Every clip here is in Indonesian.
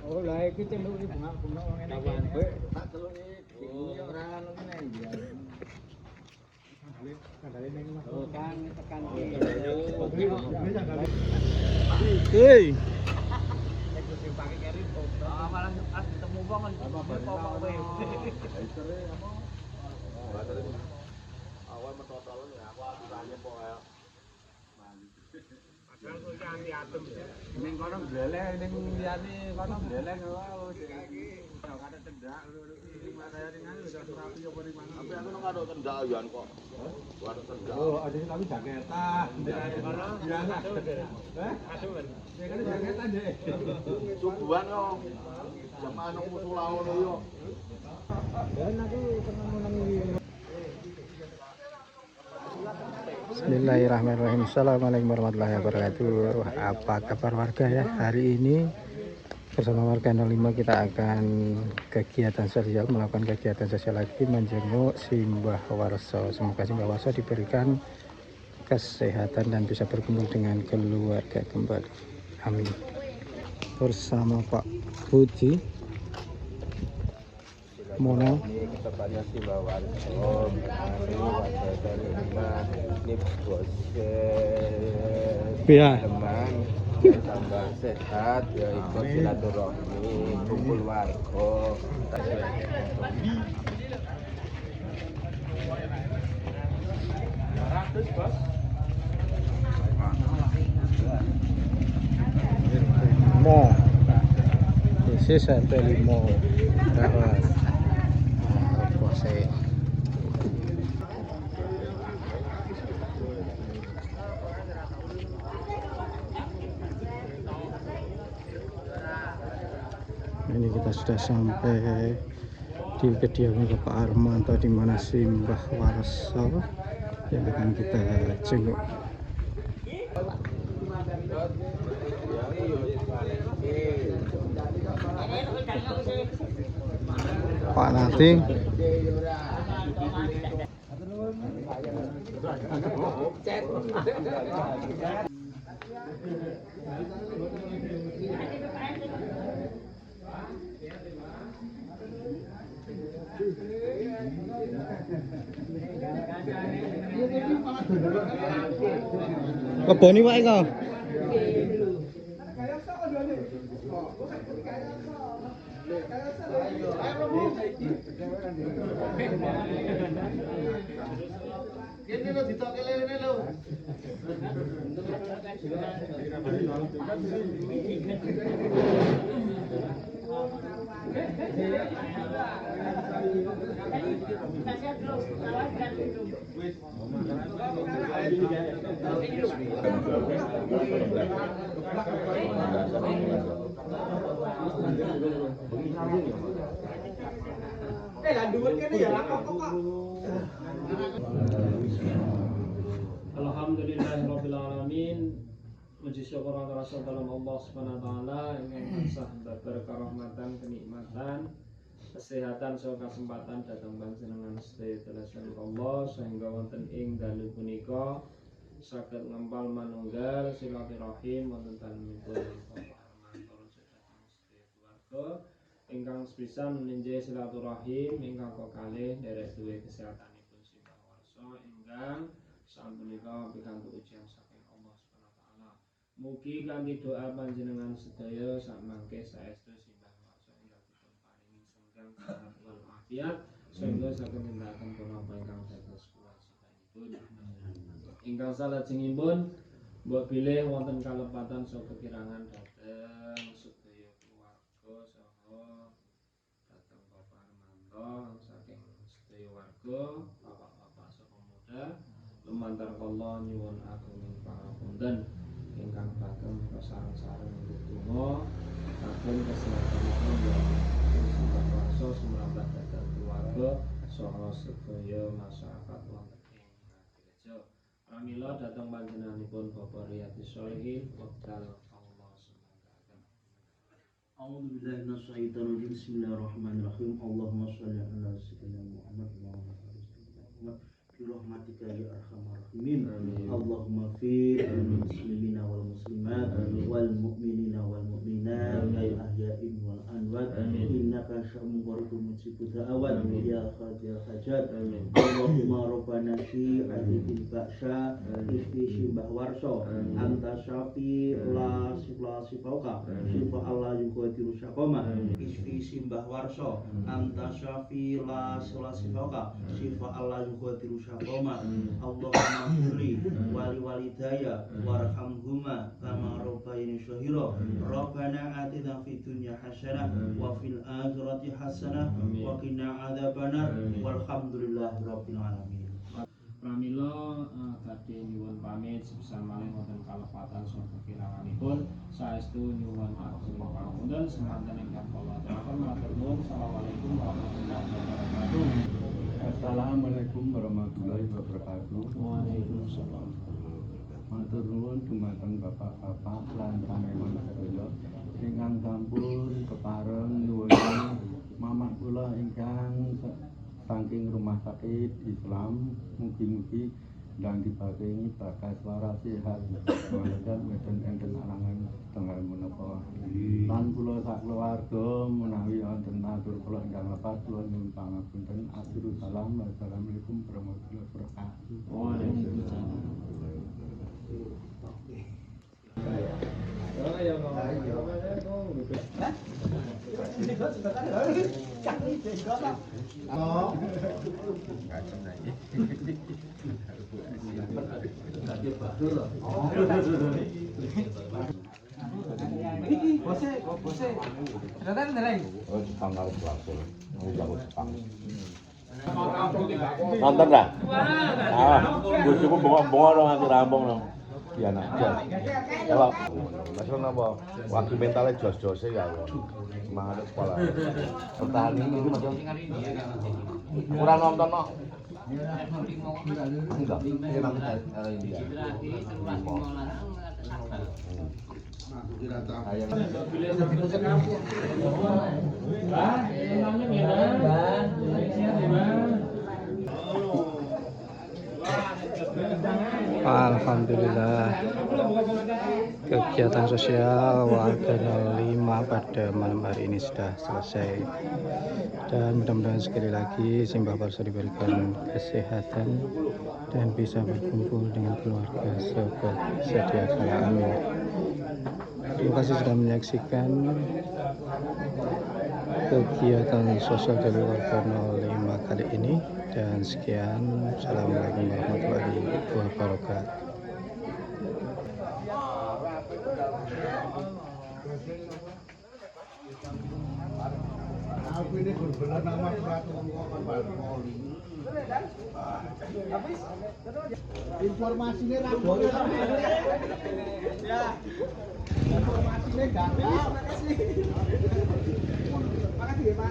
Oh, lah iki celuk iki bunga ngene iki. Tak celuk iki ora ngene iki. Kandale ning kan tekan. Hei. Nek sing pakai keri malah pas ketemu wong kan apa wae. Awal metotol ya aku aturane kok kaya Padahal kok anti adem. Ning kono gleleh ning liyane kono gleleh wae iki udah kada cendak saya ringan udah serapi apa ning mana. tapi aku nang karo tendak yan kok. Karo tendak. Oh, ada tapi jaketan. Kono biasa. Heh? Aduh. Ya kan jaketan deh. Subuhan kok. Jamaah nang musula ngono yo. Dan aku pernah menang Bismillahirrahmanirrahim. Assalamualaikum warahmatullahi wabarakatuh. Apa kabar warga ya? Hari ini bersama warga 05 kita akan kegiatan sosial, melakukan kegiatan sosial lagi, menjenguk Simbah Warso. Semoga Simbah Warso diberikan kesehatan dan bisa berkumpul dengan keluarga kembali. Amin. Bersama Pak Budi Mona. Ini ketepatnya Simbah Warso. Ini warga dari rumah. Ini bos Ya. teman yang tambah sehat ya ikut silaturahmi kumpul warga. Mo. This is a Telimo. Dapat. Pose. Ini kita sudah sampai di kediaman Bapak Armanto di mana Simbah Warso yang akan kita jenguk. Pak Nati. Keboni wae kok. Ini lo ditoke lene lo. Lah dhuwur kene ya apa kok. Alhamdulillahirabbil alamin. Puji syukur atas dalam Allah Subhanahu wa taala ingkang tansah babar karahmatan kenikmatan kesehatan saha kesempatan dhateng panjenengan sedaya dalasan Allah sehingga wonten ing dalu punika saged ngempal manunggal silaturahim wonten dalemipun Bapak Armanto dhateng sedaya keluarga ingkang sepisan meninjau silaturahim ingkang kekalih nderek duwe kesehatanipun Simbah Warso ingkang sapunika pikantuk ujian saking Allah Subhanahu wa taala. Mugi kanthi doa panjenengan sedaya sakmangke saestu Simbah Warso ingkang dipun paringi senggang sehat wal afiat sehingga saged nindakaken punapa ingkang dados kuwasaipun. Ingkang salajengipun mbok bilih wonten kalepatan saha kekirangan dhateng sedaya keluarga saha dhateng Bapak Armanto saking sedaya warga, bapak-bapak saha muda lumantar kala nyuwun agunging pangapunten ingkang bagem kasareng-sareng ndedonga kagem kesehatanipun Simbah Warso sumrambah dhateng keluarga saha sedaya masyarakat wonten ing gereja. Pramila dhateng panjenenganipun Bapak Riyadi Sholihin wekdal Allah sumanggaken. A'udzu billahi minasyaitonir rajim. Bismillahirrahmanirrahim. Allahumma shalli ala sayyidina Muhammad wa ala ali sayyidina Muhammad birahmatika ya arhamar rahimin. Allahumma fir muslimina wal muslimat wal mu'minina wal mu'minat al ahya'in wal amwat innaka sya'mun qaribun mujibud da'awat ya qadir hajat. Allahumma rabbana fi adil ba'sya ifi simbah warso anta syafi la sifauka sifa Allah yuqadiru syaqoma ifi simbah warso anta syafi la sifauka sifa Allah yuqadiru syaqoma. Allahumma firli wali walidaya warhamhuma kama rabbayani shaghira. Rabbana atina fid dunya hasanah wa fil akhirati hasanah wa qina adzabannar walhamdulillahi rabbil alamin. Pramila badhe nyuwun pamit sebesar malih wonten kalepatan saha kiranganipun saestu nyuwun agung pangapunten semanten ingkang kula aturaken matur nuwun. Assalamualaikum warahmatullahi wabarakatuh. Assalamualaikum warahmatullahi wabarakatuh. Waalaikumsalam. Matur nuwun dumateng bapak-bapak lan panemon sedaya ingkang sampun kepareng nyuwun mamah kula ingkang saking rumah sakit Islam, mugi-mugi ndang diparingi bakas waras sehat walaupun mboten enten alangan setengah menapa. Lan kula sak keluarga menawi wonten atur kula ingkang lepas kula nyuwun pangapunten. Atur salam. Wassalamualaikum warahmatullahi wabarakatuh. Waalaikumsalam. Nonton dah. Bojoku bengok-bengok dong nganti rampung dong. Iya nak. Kalau nasional apa? Waktu mentalnya jos-jose ya. Semangat sekolah. Bertahan ini macam kurang nonton no. Enggak. Memang India. Alhamdulillah, kegiatan sosial warga 05 pada malam hari ini sudah selesai, dan mudah-mudahan sekali lagi Simbah Warso diberikan kesehatan dan bisa berkumpul dengan keluarga seperti sedia kala. Amin. Terima kasih sudah menyaksikan kegiatan sosial dari warga 05 kali ini, dan sekian. Assalamualaikum warahmatullahi wabarakatuh. Aku ini benar nama informasinya rampung ya. Informasinya gagal. Makasih ya Pak.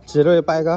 Jero ya Pak Eko.